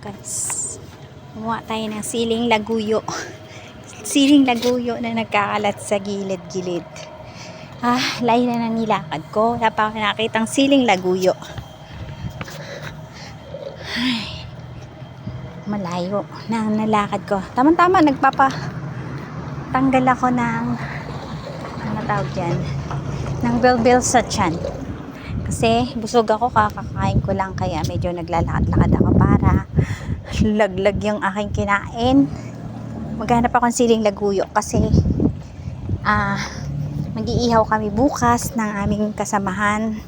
Guys, gumawa tayo ng siling laguyo. Siling laguyo na nagkakalat sa gilid-gilid. Layo na ng nilakad ko. Wala pa ako nakitang siling laguyo. Malayo na ang nalakad ko. Tama-tama, nagpapatanggal ako ng ano tawag dyan, ng bel-bel sa tiyan. Kasi busog ako, kakakain ko lang, kaya medyo naglalakad-lakad ako para laglag yung aking kinain. Maghanap ako ng siling laguyo kasi mag-iihaw kami bukas ng aming kasamahan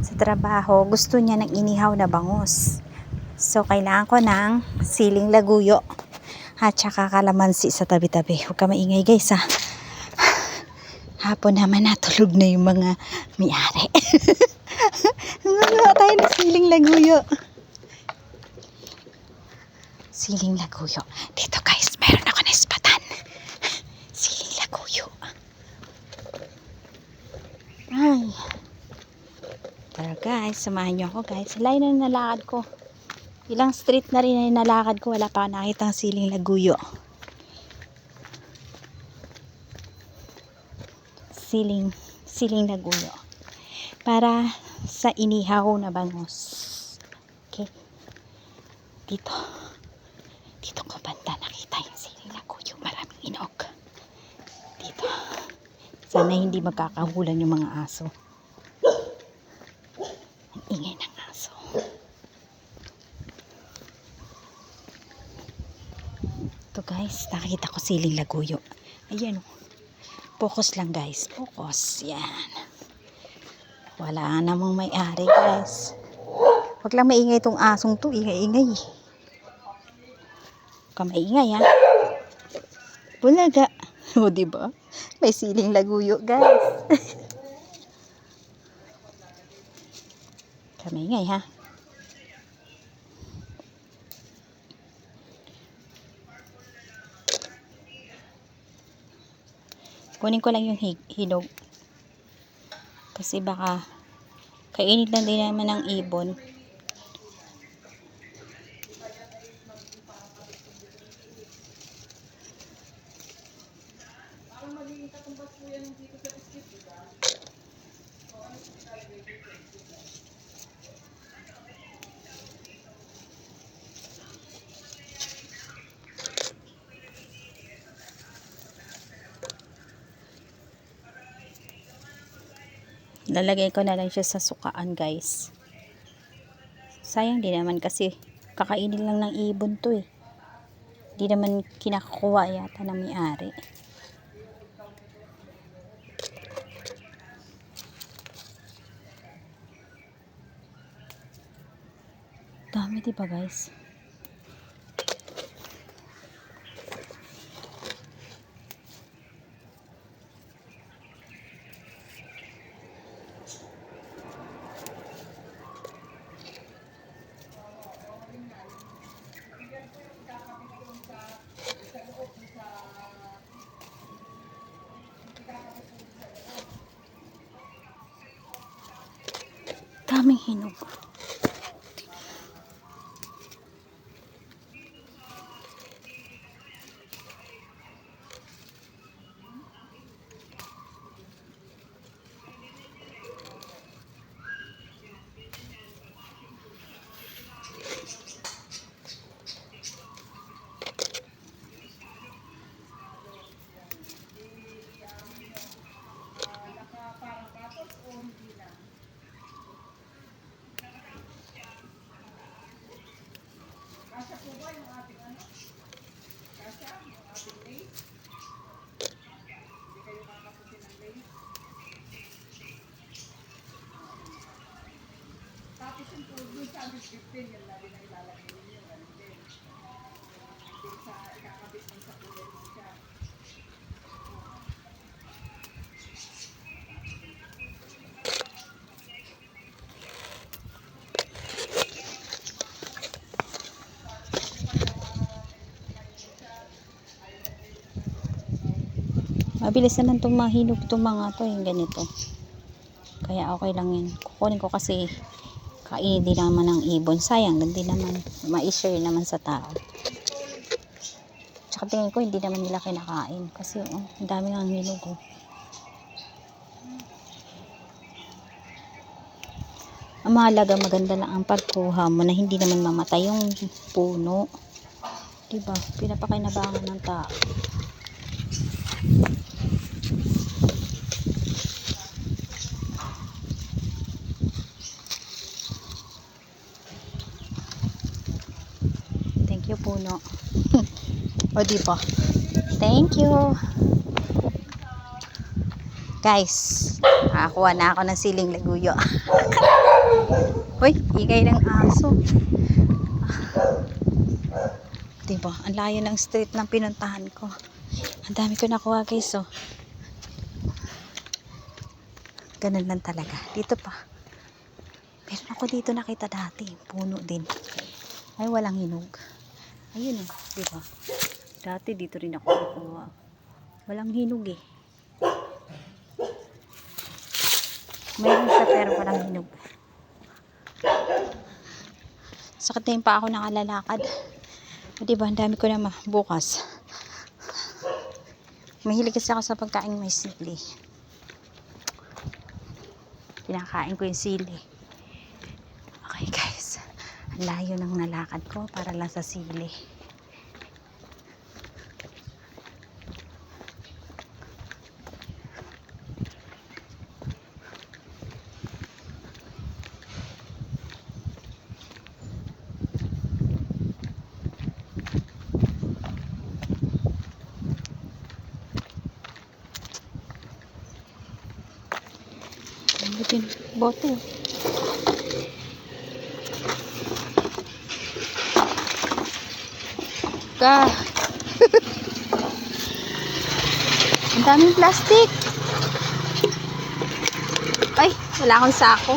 sa trabaho. Gusto niya ng inihaw na bangus. So, kailangan ko ng siling laguyo at saka kalamansi sa tabi-tabi. Huwag ka maingay guys ha. Hapon naman natulog na yung mga may-ari. Nagawa tayo ng siling laguyo. Siling laguyo. Dito guys, meron ako na ispatan. Siling laguyo. Ay. Tara guys, samahan nyo ako guys. Layo na nalakad ko. Ilang street na rin na nalakad ko. Wala pa ako nakita ang siling laguyo. Siling laguyo. Para sa inihaw na bangus. Okay. Dito ko banda nakita yung siling laguyo. Maraming inog. Dito. Sana hindi magkakahulan yung mga aso. Ang ingay ng aso. Ito guys, nakita ko siling laguyo. Ayan o. Focus lang guys. Focus. Yan. Wala namang may-ari guys. Huwag lang maingay itong asong to. Ingay-ingay. Huwag ka maingay ha. Bulaga. O diba? May siling laguyo guys. Huwag ka maingay ha. Kunin ko lang yung hinog. Kasi baka kainit lang din naman ng ibon. Lalagay ko na lang siya sa sukaan guys. Sayang din naman kasi kakainin lang ng ibon to eh. Hindi naman kinakakuha yata ng may-ari. Dami diba guys? Daming hinog. Mabilis naman itong mahinog itong mga to yung ganito. Kaya okay lang yun. Kukunin ko kasi Kakainin din naman ng ibon. Sayang, hindi naman ma-share naman sa tao. Tsaka tingin ko hindi naman nila kinakain. Kasi ang dami ng hinog. Oh. Ang mahalaga, maganda lang ang pagkuha mo na hindi naman mamatay yung puno. Diba? Pinapakinabangan ng tao. Thank you, puno. O, diba? Thank you. Guys, nakakuha na ako ng siling laguyo. Uy, ingay ng aso. Diba? Ang layo ng street ng pinuntahan ko. Ang dami ko nakuha, guys, oh. Ganun lang talaga. Dito pa. Meron ako dito nakita dati. Puno din. Ay, walang hinog. Ayun, oh. Diba? Dati dito rin ako nakuha. Walang hinog, eh. Mayroon siya pero walang hinog. Sakit na yung pa ako nakalalakad. Diba, ang dami ko na bukas. Mahilig kasi ako sa pagkain may sili. Pinakain ko yung sili. Okay, guys. Ang layo ng nalakad ko para lang sa sili. Butin bote. Ka. Ang daming plastic. Ay, wala akong sako.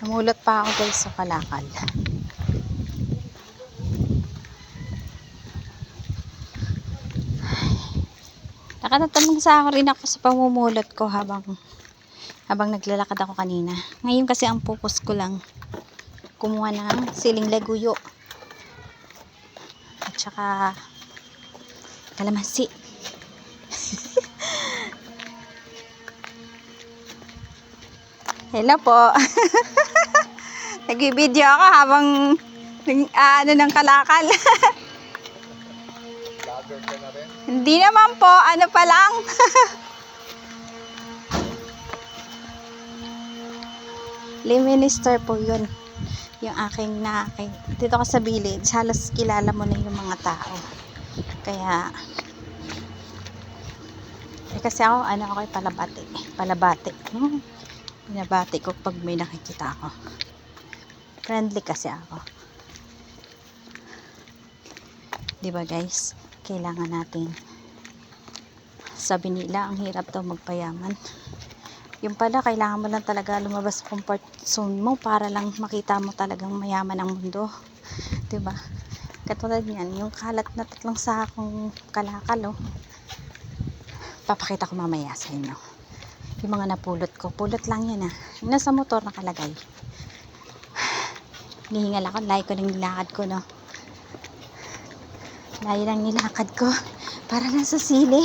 Namulot pa ako, guys, sa kalakal. Nakatatamang sa ako rin ako sa pamumulot ko habang naglalakad ako kanina. Ngayon kasi ang focus ko lang kumuha ng siling laguyo at saka kalamansi. Hello po. Nag-video ako habang ng kalakal. Vlogger ka na rin? Hindi naman po, ano pa lang. Minister po yun. Yung aking dito ka sa village, halos kilala mo na yung mga tao. Kaya, kasi ako, ako palabati. Binabati ko pag may nakikita ako. Friendly kasi ako. Diba, guys? Kailangan natin, sabi nila, ang hirap daw magpayaman. Yung pala, kailangan mo lang talaga lumabas sa comfort zone mo para lang makita mo talagang mayaman ang mundo. Diba? Katulad yan, yung kalat na 3 sakong kalakal, oh. Papakita ko mamaya sa inyo. Yung mga napulot ko. Pulot lang yan, ah. Nasa motor nakalagay. Nihingal ako. Layo ko ng nilakad ko, no? Layo ng nilakad ko. Para lang sa sili.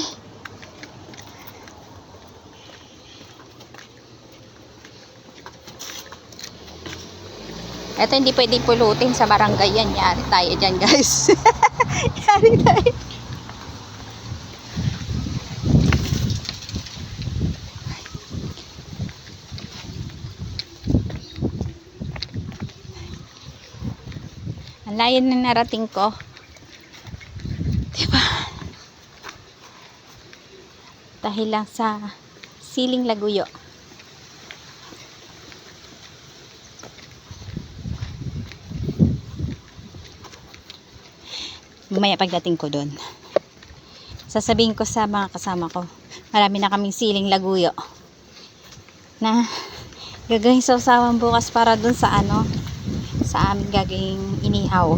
Ito hindi pwede pulutin sa barangay yan. Yari tayo dyan, guys. Yari tayo. Ang layo na narating ko. Diba? Dahil lang sa siling laguyo. Mamaya pagdating ko doon, sasabihin ko sa mga kasama ko, marami na kaming siling laguyo na gagawin sa usawan bukas para doon sa sa amin gagawing inihaw.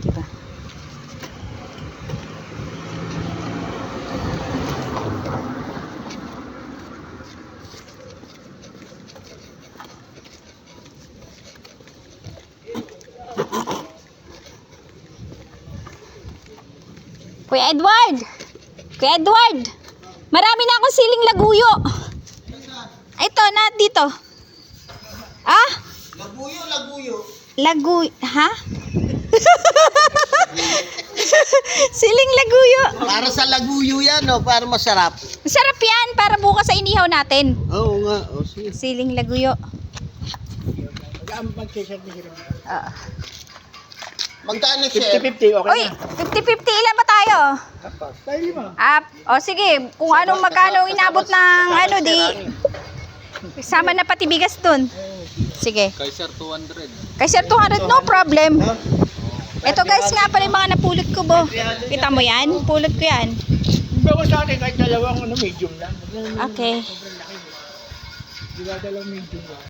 Diba? Kuya Edward! Kuya Edward! Marami na akong siling laguyo. Ito na dito. Ah? Laguyo, ha? Siling laguyo. Para sa laguyo yan, no? Para masarap. Sarap yan para bukas sa inihaw natin. Oo nga. O, sige. Siling laguyo. Magkano, chef? 50-50, okay Uy, 50-50 ilan ba tayo? O sige, kung anong magkano inabot ng ano di. Sama na pati bigas dun. Sige. Kay Sir 200. Kay Sir 200, no problem. Ito guys nga pala yung mga napulot ko bo. Kita mo yan? Pulot ko yan. Hindi ko sa akin kahit dalawang medium lang. Okay. Di ba dalawang medium lang?